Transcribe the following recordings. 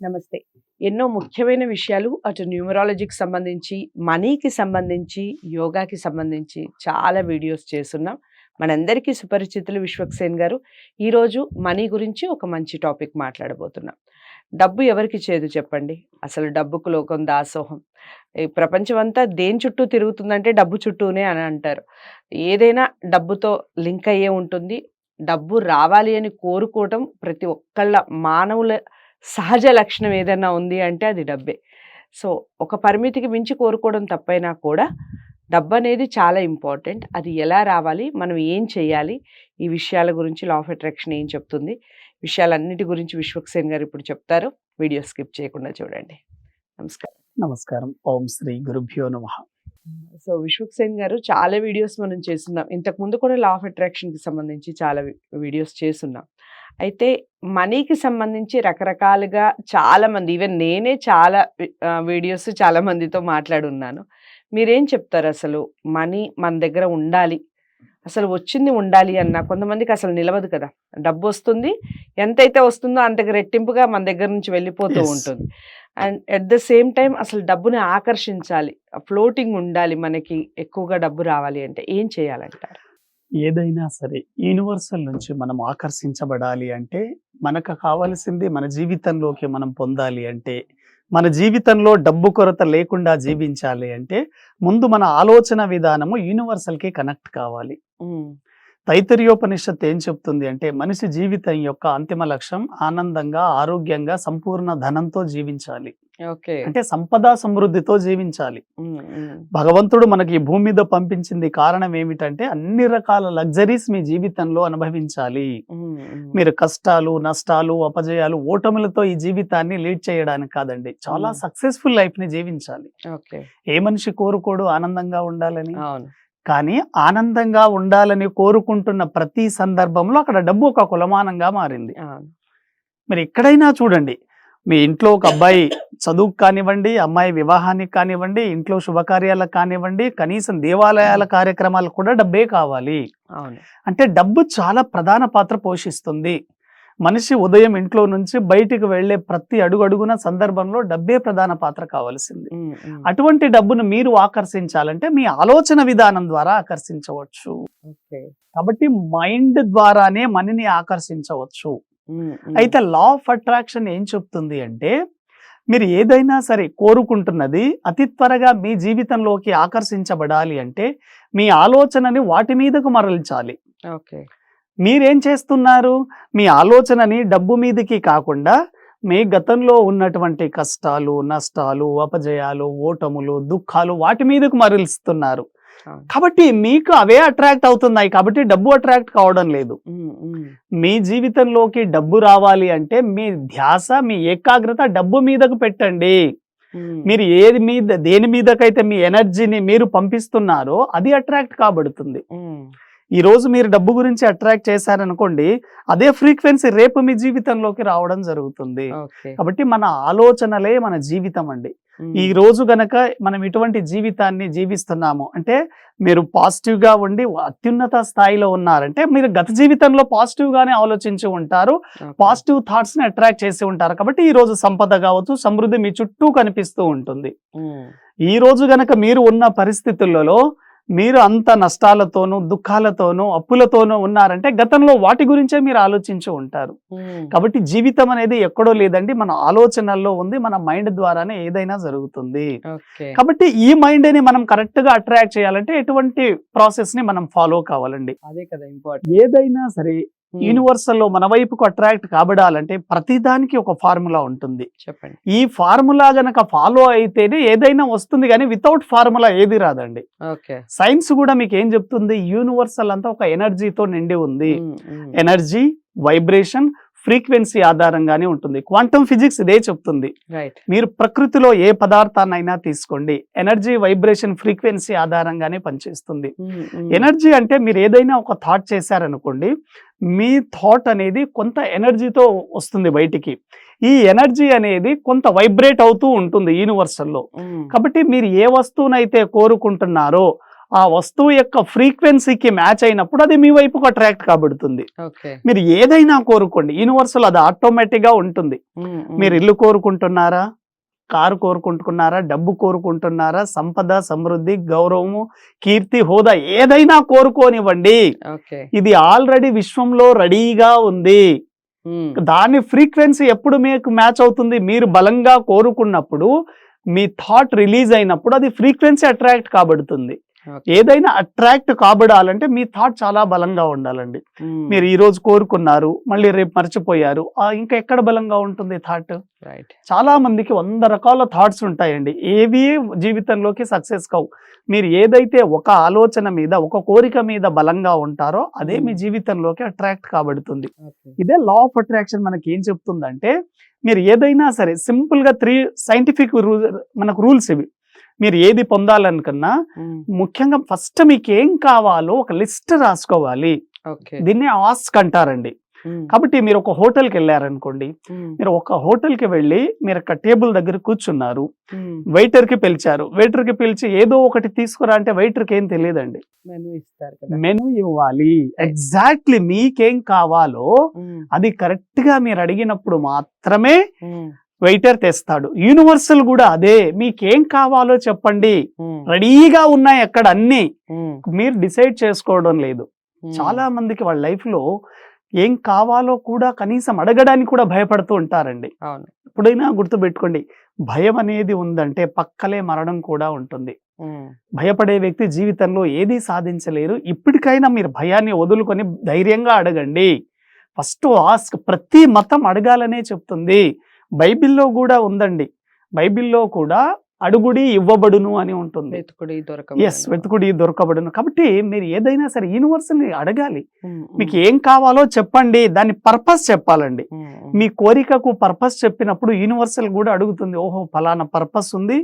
నమస్తే. ఎన్నో ముఖ్యమైన విషయాలు అటు న్యూమరాలజీకి సంబంధించి, మనీకి సంబంధించి, యోగాకి సంబంధించి చాలా వీడియోస్ చేసున్నాం. మనందరికీ సుపరిచితులు విశ్వక్సేన్ గారు. ఈరోజు మనీ గురించి ఒక మంచి టాపిక్ మాట్లాడబోతున్నాం. డబ్బు ఎవరికి చేదు చెప్పండి? అసలు డబ్బుకు లోకం దాసోహం. ఈ ప్రపంచమంతా దేని చుట్టూ తిరుగుతుందంటే డబ్బు చుట్టూనే అని అంటారు. ఏదైనా డబ్బుతో లింక్ అయ్యే ఉంటుంది. డబ్బు రావాలి అని కోరుకోవటం ప్రతి ఒక్కళ్ళ మానవుల సహజ లక్షణం ఏదైనా ఉంది అంటే అది డబ్బే. సో, ఒక పరిమితికి మించి కోరుకోవడం తప్పైనా కూడా డబ్బనేది చాలా ఇంపార్టెంట్. అది ఎలా రావాలి? మనం ఏం చేయాలి? ఈ విషయాల గురించి లా ఆఫ్ అట్రాక్షన్ ఏం చెప్తుంది? విషయాలన్నిటి గురించి విశ్వక్సేన్ గారు ఇప్పుడు చెప్తారు. వీడియో స్కిప్ చేయకుండా చూడండి. నమస్కారం. నమస్కారం. ఓం శ్రీ గురుభ్యో నమః. సో, విశ్వక్సేన్ గారు చాలా వీడియోస్ మనం చేస్తున్నాం. ఇంతకుముందు కూడా లా ఆఫ్ అట్రాక్షన్‌కి సంబంధించి చాలా వీడియోస్ చేసున్నాం. అయితే మనీకి సంబంధించి రకరకాలుగా చాలామంది ఈవెన్ నేనే చాలా వీడియోస్ చాలా మందితో మాట్లాడున్నాను. మీరేం చెప్తారు అసలు? మనీ మన దగ్గర ఉండాలి. అసలు వచ్చింది ఉండాలి అన్నా కొంతమందికి అసలు నిలవదు కదా! డబ్బొస్తుంది. ఎంతైతే వస్తుందో అంతకు రెట్టింపుగా మన దగ్గర నుంచి వెళ్ళిపోతూ యెస్. ఉంటుంది. And at the same time అసలు డబ్బుని ఆకర్షించాలి. ఫ్లోటింగ్ ఉండాలి మనకి ఎక్కువగా డబ్బు రావాలి అంటే ఏం చేయాలంటారు? ఏదైనా సరే యూనివర్సల్ నుంచి మనం ఆకర్షించబడాలి అంటే, మనకు కావాల్సింది మన జీవితంలోకి మనం పొందాలి అంటే, మన జీవితంలో డబ్బు కొరత లేకుండా జీవించాలి అంటే, ముందు మన ఆలోచన విధానము యూనివర్సల్‌కి కనెక్ట్ కావాలి. హ్మ్. తైత్తరీయోపనిషత్తు ఏం చెప్తుంది అంటే, మనిషి జీవితం యొక్క అంతిమ లక్ష్యం ఆనందంగా, ఆరోగ్యంగా, సంపూర్ణ ధనంతో జీవించాలి. ఓకే. అంటే సంపద సమృద్ధితో జీవించాలి. హ్మ్. హ్మ్. భగవంతుడు మనకి ఈ భూమి మీద పంపించింది కారణం ఏమిటంటే, అన్ని రకాల లగ్జరీస్ మీ జీవితంలో అనుభవించాలి. హ్మ్. హ్మ్. మీరు కష్టాలు, నష్టాలు, అపజయాలు, ఓటములతో ఈ జీవితాన్ని లీడ్ చేయడానికి కాదండి. చాలా సక్సెస్ఫుల్ లైఫ్‌ని జీవించాలి. ఓకే. ఏ మనిషి కోరుకోడు ఆనందంగా ఉండాలని? అవును. కానీ ఆనందంగా ఉండాలని కోరుకుంటున్న ప్రతి సందర్భంలో అక్కడ డబ్బు ఒక కొలమానంగా మారింది. అవును. మరి ఎక్కడైనా చూడండి, మీ ఇంట్లో ఒక అబ్బాయి చదువుకు కానివ్వండి, అమ్మాయి వివాహానికి కానివ్వండి, ఇంట్లో శుభకార్యాలకు కానివ్వండి, కనీసం దేవాలయాల కార్యక్రమాలకు కూడా డబ్బే కావాలి. అవును. అంటే డబ్బు చాలా ప్రధాన పాత్ర పోషిస్తుంది. మనిషి ఉదయం ఇంట్లో నుంచి బయటికి వెళ్ళే ప్రతి అడుగున సందర్భంలో డబ్బే ప్రధాన పాత్ర కావాల్సింది. హ్మ్. హ్మ్. అటువంటి డబ్బును మీరు ఆకర్షించాలంటే మీ ఆలోచన విధానం ద్వారా ఆకర్షించవచ్చు. ఓకే. కాబట్టి మైండ్ ద్వారానే మనీని ఆకర్షించవచ్చు. హ్మ్. హ్మ్. అయితే లా ఆఫ్ అట్రాక్షన్ ఏం చెప్తుంది అంటే, మీరు ఏదైనా సరే కోరుకుంటున్నది అతి త్వరగా మీ జీవితంలోకి ఆకర్షించబడాలి అంటే, మీ ఆలోచనని వాటి మీదకు మరల్చాలి. ఓకే. మీరేం చేస్తున్నారు? మీ ఆలోచనని డబ్బు మీదకి కాకుండా, మీ గతంలో ఉన్నటువంటి కష్టాలు, నష్టాలు, అపజయాలు, ఓటములు, దుఃఖాలు వాటి మీదకు మరలుస్తున్నారు. అవును. కాబట్టి మీకు అవే అట్రాక్ట్ అవుతున్నాయి. కాబట్టి డబ్బు అట్రాక్ట్ కావడం లేదు. హ్మ్. హ్మ్. మీ జీవితంలోకి డబ్బు రావాలి అంటే మీ ధ్యాస, మీ ఏకాగ్రత డబ్బు మీదకు పెట్టండి. హ్మ్. మీరు దేని మీదకైతే మీ ఎనర్జీని మీరు పంపిస్తున్నారో అది అట్రాక్ట్ కాబడుతుంది. హ్మ్. ఈ రోజు మీరు డబ్బు గురించి అట్రాక్ట్ చేశారనుకోండి, అదే ఫ్రీక్వెన్సీ రేపు మీ జీవితంలోకి రావడం జరుగుతుంది. ఓకే. కాబట్టి మన ఆలోచనలే మన జీవితం అండి. హ్మ్. ఈ రోజు గనక మనం ఇటువంటి జీవితాన్ని జీవిస్తున్నాము అంటే, మీరు పాజిటివ్‌గా ఉండి అత్యున్నత స్థాయిలో ఉన్నారంటే, మీరు గత జీవితంలో పాజిటివ్‌గానే ఆలోచించి ఉంటారు. ఓకే. పాజిటివ్ థాట్స్‌ని అట్రాక్ట్ చేసి ఉంటారు. కాబట్టి ఈ రోజు సంపద కావచ్చు, సమృద్ధి మీ చుట్టూ కనిపిస్తూ ఉంటుంది. హ్మ్. ఈ రోజు గనక మీరు ఉన్న పరిస్థితులలో మీరు అంత నష్టాలతోనూ, దుఃఖాలతోనూ, అప్పులతోనూ ఉన్నారంటే గతంలో వాటి గురించే మీరు ఆలోచించి ఉంటారు. హ్మ్. కాబట్టి జీవితం అనేది ఎక్కడో లేదండి, మన ఆలోచనల్లో ఉంది. మన మైండ్ ద్వారానే ఏదైనా జరుగుతుంది. ఓకే. కాబట్టి ఈ మైండ్‌ని మనం కరెక్ట్‌గా అట్రాక్ట్ చేయాలంటే ఎటువంటి ప్రాసెస్‌ని మనం ఫాలో కావాలండి. అదే కదా ఇంపార్టెంట్. ఏదైనా సరే యూనివర్సల్‌లో మన వైపుకు అట్రాక్ట్ కాబడాలంటే ప్రతిదానికి ఒక ఫార్ములా ఉంటుంది. చెప్పండి. ఈ ఫార్ములా గనక ఫాలో అయితేనే ఏదైనా వస్తుంది కానీ వితౌట్ ఫార్ములా ఏది రాదండి. ఓకే. సైన్స్ కూడా మీకు ఏం చెప్తుంది? యూనివర్సల్ అంతా ఒక ఎనర్జీతో నిండి ఉంది. హ్మ్. హ్మ్. ఎనర్జీ, వైబ్రేషన్, ఫ్రీక్వెన్సీ ఆధారంగానే ఉంటుంది. క్వాంటమ్ ఫిజిక్స్ ఇదే చెప్తుంది. రైట్. మీరు ప్రకృతిలో ఏ పదార్థాన్నైనా తీసుకోండి, ఎనర్జీ, వైబ్రేషన్, ఫ్రీక్వెన్సీ ఆధారంగానే పనిచేస్తుంది. హ్మ్. హ్మ్. ఎనర్జీ అంటే మీరు ఏదైనా ఒక థాట్ చేశారనుకోండి, మీ థాట్ అనేది కొంత ఎనర్జీతో వస్తుంది బయటికి. ఈ ఎనర్జీ అనేది కొంత వైబ్రేట్ అవుతూ ఉంటుంది యూనివర్సల్లో. హ్మ్. కాబట్టి మీరు ఏ వస్తువునైతే కోరుకుంటున్నారో ఆ వస్తువు యొక్క ఫ్రీక్వెన్సీకి మ్యాచ్ అయినప్పుడు అది మీ వైపుకు అట్రాక్ట్ కాబడుతుంది. ఓకే. మీరు ఏదైనా కోరుకోండి, యూనివర్సల్ అది ఆటోమేటిక్ గా ఉంటుంది. మీరు ఇల్లు కోరుకుంటున్నారా, కారు కోరుకుంటున్నారా, డబ్బు కోరుకుంటున్నారా, సంపద, సమృద్ధి, గౌరవము, కీర్తి, హోదా ఏదైనా కోరుకోనివ్వండి, ఓకే. ఇది ఆల్రెడీ విశ్వంలో రెడీగా ఉంది. దాని ఫ్రీక్వెన్సీ ఎప్పుడు మీకు మ్యాచ్ అవుతుంది? మీరు బలంగా కోరుకున్నప్పుడు, మీ థాట్ రిలీజ్ అయినప్పుడు అది ఫ్రీక్వెన్సీ అట్రాక్ట్ కాబడుతుంది. ఏదైనా అట్రాక్ట్ కాబడాలంటే మీ థాట్ చాలా బలంగా ఉండాలండి. మీరు ఈ రోజు కోరుకున్నారు, మళ్ళీ రేపు మర్చిపోయారు, ఇంకా ఎక్కడ బలంగా ఉంటుంది థాట్? చాలా మందికి 100 రకాల థాట్స్ ఉంటాయండి, ఏవి జీవితంలోకి సక్సెస్ కావు. మీరు ఏదైతే ఒక ఆలోచన మీద, ఒక కోరిక మీద బలంగా ఉంటారో అదే మీ జీవితంలోకి అట్రాక్ట్ కాబడుతుంది. ఇదే లా ఆఫ్ అట్రాక్షన్ మనకి ఏం చెప్తుందంటే, మీరు ఏదైనా సరే సింపుల్ గా 3 సైంటిఫిక్ మనకు రూల్స్ ఇవి. మీరు ఏది పొందాలనుకున్నా ముఖ్యంగా ఫస్ట్ మీకు ఏం కావాలో ఒక లిస్ట్ రాసుకోవాలి. దీన్ని ఆస్క్ అంటారండి. కాబట్టి మీరు ఒక హోటల్కి వెళ్ళారనుకోండి, మీరు ఒక హోటల్కి వెళ్ళి మీరు ఒక టేబుల్ దగ్గర కూర్చున్నారు, వెయిటర్ కి పిలిచారు, వెయిటర్ కి పిలిచి ఏదో ఒకటి తీసుకురా అంటే వెయిటర్ కి ఏం తెలియదండి, మెనూ ఇవ్వాలి. ఎగ్జాక్ట్లీ మీకేం కావాలో అది కరెక్ట్ గా మీరు అడిగినప్పుడు మాత్రమే వెయిటర్ తెస్తాడు. యూనివర్సల్ కూడా అదే, మీకేం కావాలో చెప్పండి, రెడీగా ఉన్నాయి అక్కడ అన్ని, మీరు డిసైడ్ చేసుకోవడం లేదు. చాలా మందికి వాళ్ళ లైఫ్ లో ఏం కావాలో కూడా కనీసం అడగడానికి కూడా భయపడుతూ ఉంటారండి. ఎప్పుడైనా గుర్తుపెట్టుకోండి, భయం అనేది ఉందంటే పక్కలే మరణం కూడా ఉంటుంది. భయపడే వ్యక్తి జీవితంలో ఏది సాధించలేరు. ఇప్పటికైనా మీరు భయాన్ని వదులుకొని ధైర్యంగా అడగండి. First ask. ప్రతి మతం అడగాలనే చెప్తుంది. బైబిల్లో కూడా ఉందండి, బైబిల్లో కూడా అడుగుడి ఇవ్వబడును అని ఉంటుంది. వెతుకుడి దొరకబడును. కాబట్టి మీరు ఏదైనా సరే యూనివర్సల్ని అడగాలి. మీకు ఏం కావాలో చెప్పండి, దాని పర్పస్ చెప్పాలండి. మీ కోరికకు పర్పస్ చెప్పినప్పుడు యూనివర్సల్ కూడా అడుగుతుంది, ఓహో ఫలానా పర్పస్ ఉంది,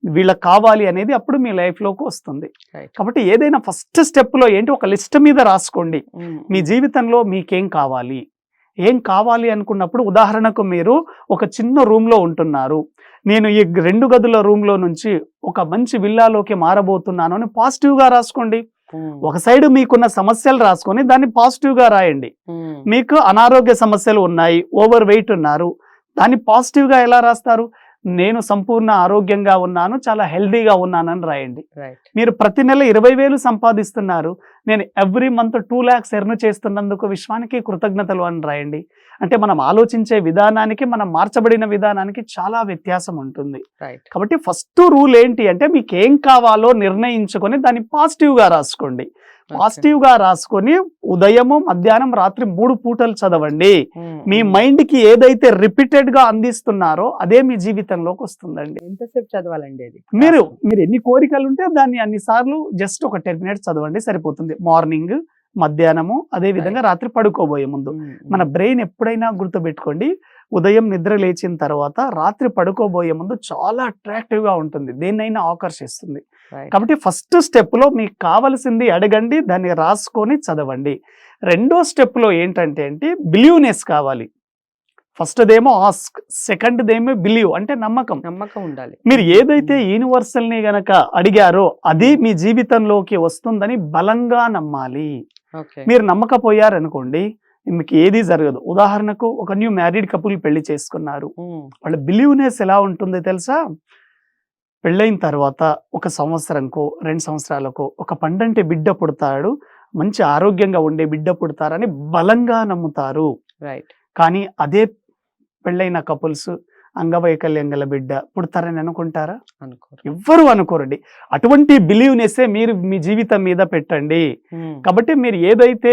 వీళ్ళకి కావాలి అనేది అప్పుడు మీ లైఫ్ లోకి వస్తుంది. కాబట్టి ఏదైనా ఫస్ట్ స్టెప్ లో ఏంటి, ఒక లిస్ట్ మీద రాసుకోండి మీ జీవితంలో మీకేం కావాలి. ఏం కావాలి అనుకున్నప్పుడు, ఉదాహరణకు మీరు ఒక చిన్న రూమ్ లో ఉంటున్నారు, నేను ఈ 2 గదుల రూమ్ లో నుంచి ఒక మంచి విల్లాలోకి మారబోతున్నాను అని పాజిటివ్ గా రాసుకోండి. ఒక సైడ్ మీకున్న సమస్యలు రాసుకొని దాన్ని పాజిటివ్ గా రాయండి. మీకు అనారోగ్య సమస్యలు ఉన్నాయి, ఓవర్ వెయిట్ ఉన్నారు, దాన్ని పాజిటివ్ గా ఎలా రాస్తారు? నేను సంపూర్ణ ఆరోగ్యంగా ఉన్నాను, చాలా హెల్దీగా ఉన్నానని రాయండి. మీరు ప్రతి నెల 20,000 సంపాదిస్తున్నారు, నేను ఎవ్రీ మంత్ 2 lakhs ఎర్న్ చేస్తున్నందుకు విశ్వానికి కృతజ్ఞతలు అని రాయండి. అంటే మనం ఆలోచించే విధానానికి, మనం మార్చబడిన విధానానికి చాలా వ్యత్యాసం ఉంటుంది. కాబట్టి ఫస్ట్ రూల్ ఏంటి అంటే, మీకు ఏం కావాలో నిర్ణయించుకొని దాన్ని పాజిటివ్ గా రాసుకోండి. పాజిటివ్ గా రాసుకొని ఉదయము, మధ్యాహ్నం, రాత్రి 3 పూటలు చదవండి. మీ మైండ్ కి ఏదైతే రిపీటెడ్ గా అందిస్తున్నారో అదే మీ జీవితంలోకి వస్తుందండి. ఎంతసేపు చదవాలండి అది? మీరు ఎన్ని కోరికలు ఉంటే దాన్ని అన్ని సార్లు జస్ట్ ఒక 10 minutes చదవండి, సరిపోతుంది. మార్నింగ్, మధ్యాహ్నము, అదే విధంగా రాత్రి పడుకోబోయే ముందు. మన బ్రెయిన్ ఎప్పుడైనా గుర్తుపెట్టుకోండి, ఉదయం నిద్ర లేచిన తర్వాత రాత్రి పడుకోబోయే ముందు చాలా అట్రాక్టివ్ గా ఉంటుంది, దేన్నైనా ఆకర్షిస్తుంది. కాబట్టి ఫస్ట్ స్టెప్ లో మీకు కావాల్సింది అడగండి, దాన్ని రాసుకొని చదవండి. రెండో స్టెప్ లో ఏంటంటే బిలీవ్నెస్ కావాలి. ఫస్ట్ దేమో ఆస్క్, సెకండ్ దేమో బిలీవ్, అంటే నమ్మకం ఉండాలి. మీరు ఏదైతే యూనివర్సల్ ని గనక అడిగారో అది మీ జీవితంలోకి వస్తుందని బలంగా నమ్మాలి. మీరు నమ్మకపోయారనుకోండి, మీకు ఏది జరగదు. ఉదాహరణకు ఒక న్యూ మ్యారీడ్ కపుల్ పెళ్లి చేసుకున్నారు, వాళ్ళ బిలీవ్నెస్ ఎలా ఉంటుందో తెలుసా? పెళ్ళైన తర్వాత 1 సంవత్సరంకో 2 సంవత్సరాలకో ఒక పండంటి బిడ్డ పుడతాడు, మంచి ఆరోగ్యంగా ఉండే బిడ్డ పుడతారని బలంగా నమ్ముతారు. కానీ అదే పెళ్ళైన కపుల్స్ అంగవైకల్యం గల బిడ్డ పుడతారని అనుకుంటారా? ఎవ్వరు అనుకోరండి. అటువంటి బిలీవ్నెస్సే మీరు మీ జీవితం మీద పెట్టండి. కాబట్టి మీరు ఏదైతే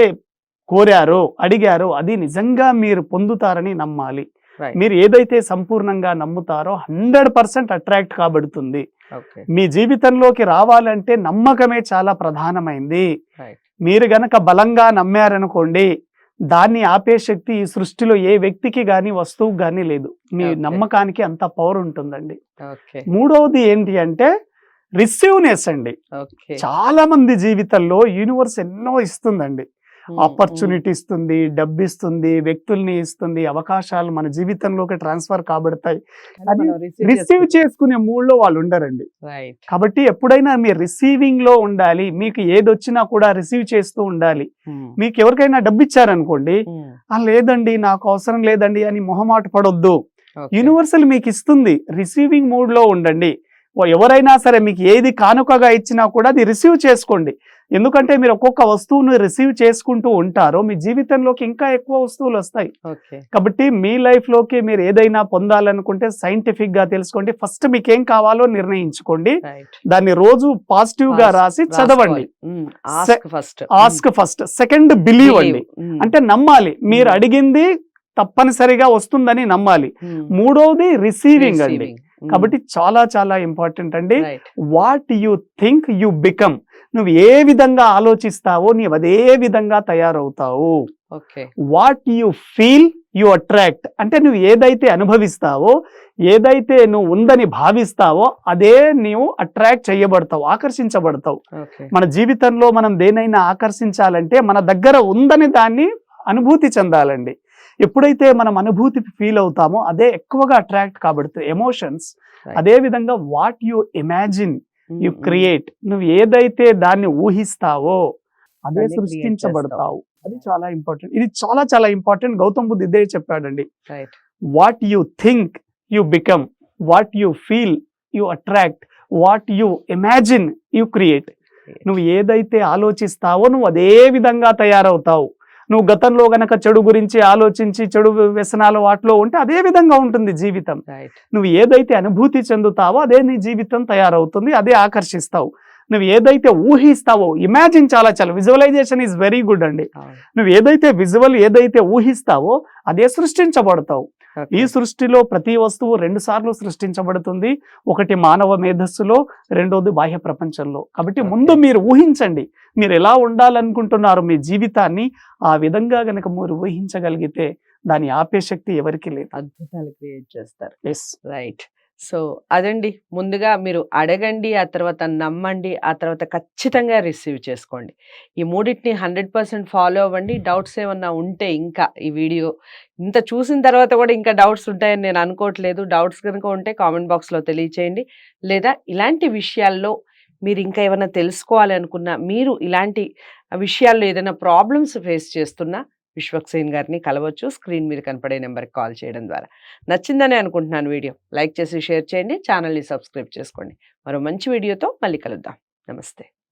కోరారో, అడిగారో అది నిజంగా మీరు పొందుతారని నమ్మాలి. మీరు ఏదైతే సంపూర్ణంగా నమ్ముతారో 100% అట్రాక్ట్ కాబడుతుంది. మీ జీవితంలోకి రావాలంటే నమ్మకమే చాలా ప్రధానమైంది. మీరు గనక బలంగా నమ్మారనుకోండి, దాన్ని ఆపే శక్తి ఈ సృష్టిలో ఏ వ్యక్తికి గాని, వస్తువు గాని లేదు. మీ నమ్మకానికి అంత పవర్ ఉంటుందండి. మూడవది ఏంటి అంటే రిసీవ్నెస్ అండి. చాలా మంది జీవితంలో యూనివర్స్ ఎన్నో ఇస్తుందండి, ఆపర్చునిటీ ఇస్తుంది, డబ్బు ఇస్తుంది, వ్యక్తుల్ని ఇస్తుంది, అవకాశాలు మన జీవితంలోకి ట్రాన్స్ఫర్ కాబడతాయి. అది రిసీవ్ చేసుకునే మూడ్ లో వాళ్ళు ఉండరండి. రైట్. కాబట్టి ఎప్పుడైనా మీరు రిసీవింగ్ లో ఉండాలి. మీకు ఏది వచ్చినా కూడా రిసీవ్ చేస్తూ ఉండాలి. మీకు ఎవరికైనా డబ్బు ఇచ్చారనుకోండి, లేదండి నాకు అవసరం లేదండి అని మొహమాట పడొద్దు. యూనివర్సల్ మీకు ఇస్తుంది. రిసీవింగ్ మూడ్ లో ఉండండి. ఎవరైనా సరే మీకు ఏది కానుకగా ఇచ్చినా కూడా అది రిసీవ్ చేసుకోండి. ఎందుకంటే మీరు ఒక్కొక్క వస్తువును రిసీవ్ చేసుకుంటూ ఉంటారో మీ జీవితంలోకి ఇంకా ఎక్కువ వస్తువులు వస్తాయి. కాబట్టి మీ లైఫ్ లోకి మీరు ఏదైనా పొందాలనుకుంటే సైంటిఫిక్ గా తెలుసుకోండి. ఫస్ట్ మీకు ఏం కావాలో నిర్ణయించుకోండి. దాన్ని రోజు పాజిటివ్ గా రాసి చదవండి. Ask first. సెకండ్ బిలీవ్ అండి. అంటే నమ్మాలి. మీరు అడిగింది తప్పనిసరిగా వస్తుందని నమ్మాలి. మూడోది రిసీవింగ్ అండి. కాబట్టి చాలా చాలా ఇంపార్టెంట్ అండి. What you think you become. నువ్వు ఏ విధంగా ఆలోచిస్తావో నీవు అదే విధంగా తయారవుతావు. What you feel you attract. అంటే నువ్వు ఏదైతే అనుభవిస్తావో, ఏదైతే నువ్వు ఉందని భావిస్తావో అదే నీవు అట్రాక్ట్ చేయబడతావు, ఆకర్షించబడతావు. మన జీవితంలో మనం దేనైనా ఆకర్షించాలంటే మన దగ్గర ఉందని దాన్ని అనుభూతి చెందాలండి. ఎప్పుడైతే మనం అనుభూతి ఫీల్ అవుతామో అదే ఎక్కువగా అట్రాక్ట్ కాబడుతుంది. ఎమోషన్స్. అదే విధంగా what you imagine you create. నువ్వు ఏదైతే దాన్ని ఊహిస్తావో అదే సృష్టించబడతావు. అది చాలా ఇంపార్టెంట్. ఇది చాలా చాలా ఇంపార్టెంట్. గౌతమ్ బుద్ధ్ ఇదే చెప్పాడండి. What you think you become, what you feel you attract, what you imagine you create. నువ్వు ఏదైతే ఆలోచిస్తావో నువ్వు అదే విధంగా తయారవుతావు. నువ్వు గతంలో గనక చెడు గురించి ఆలోచించి చెడు వ్యసనాలు వాటిలో ఉంటే అదే విధంగా ఉంటుంది జీవితం. నువ్వు ఏదైతే అనుభూతి చెందుతావో అదే నీ జీవితం తయారవుతుంది, అదే ఆకర్షిస్తావు. నువ్వు ఏదైతే ఊహిస్తావో, ఇమాజిన్ చాలా విజువలైజేషన్ ఈజ్ వెరీ గుడ్ అండి. నువ్వు ఏదైతే ఏదైతే ఊహిస్తావో అదే సృష్టించబడతావు. ఈ సృష్టిలో ప్రతి వస్తువు 2 సార్లు సృష్టించబడుతుంది. ఒకటి మానవ మేధస్సులో, రెండోది బాహ్య ప్రపంచంలో. కాబట్టి ముందు మీరు ఊహించండి, మీరు ఎలా ఉండాలనుకుంటున్నారు మీ జీవితాన్ని. ఆ విధంగా గనక మీరు ఊహించగలిగితే దాని ఆపే శక్తి ఎవరికి లేదు. అద్భుతాలు క్రియేట్ చేస్తారు. Yes, right. సో అదండి, ముందుగా మీరు అడగండి, ఆ తర్వాత నమ్మండి, ఆ తర్వాత ఖచ్చితంగా రిసీవ్ చేసుకోండి. ఈ మూడింటిని 100% ఫాలో అవ్వండి. డౌట్స్ ఏమన్నా ఉంటే, ఇంకా ఈ వీడియో ఇంత చూసిన తర్వాత కూడా ఇంకా డౌట్స్ ఉంటాయని నేను అనుకోవట్లేదు. డౌట్స్ కనుక ఉంటే కామెంట్ బాక్స్లో తెలియచేయండి. లేదా ఇలాంటి విషయాల్లో మీరు ఇంకా ఏమైనా తెలుసుకోవాలి అనుకున్నా, మీరు ఇలాంటి విషయాల్లో ఏదైనా ప్రాబ్లమ్స్ ఫేస్ చేస్తున్నా విశ్వక్సేన్ గారిని కలవచ్చు. స్క్రీన్ మీద కనపడే నెంబర్కి కాల్ చేయడం ద్వారా. నచ్చిందని అనుకుంటున్నాను వీడియో. లైక్ చేసి షేర్ చేయండి, ఛానల్ని సబ్స్క్రైబ్ చేసుకోండి. మరో మంచి వీడియోతో మళ్ళీ కలుద్దాం. నమస్తే.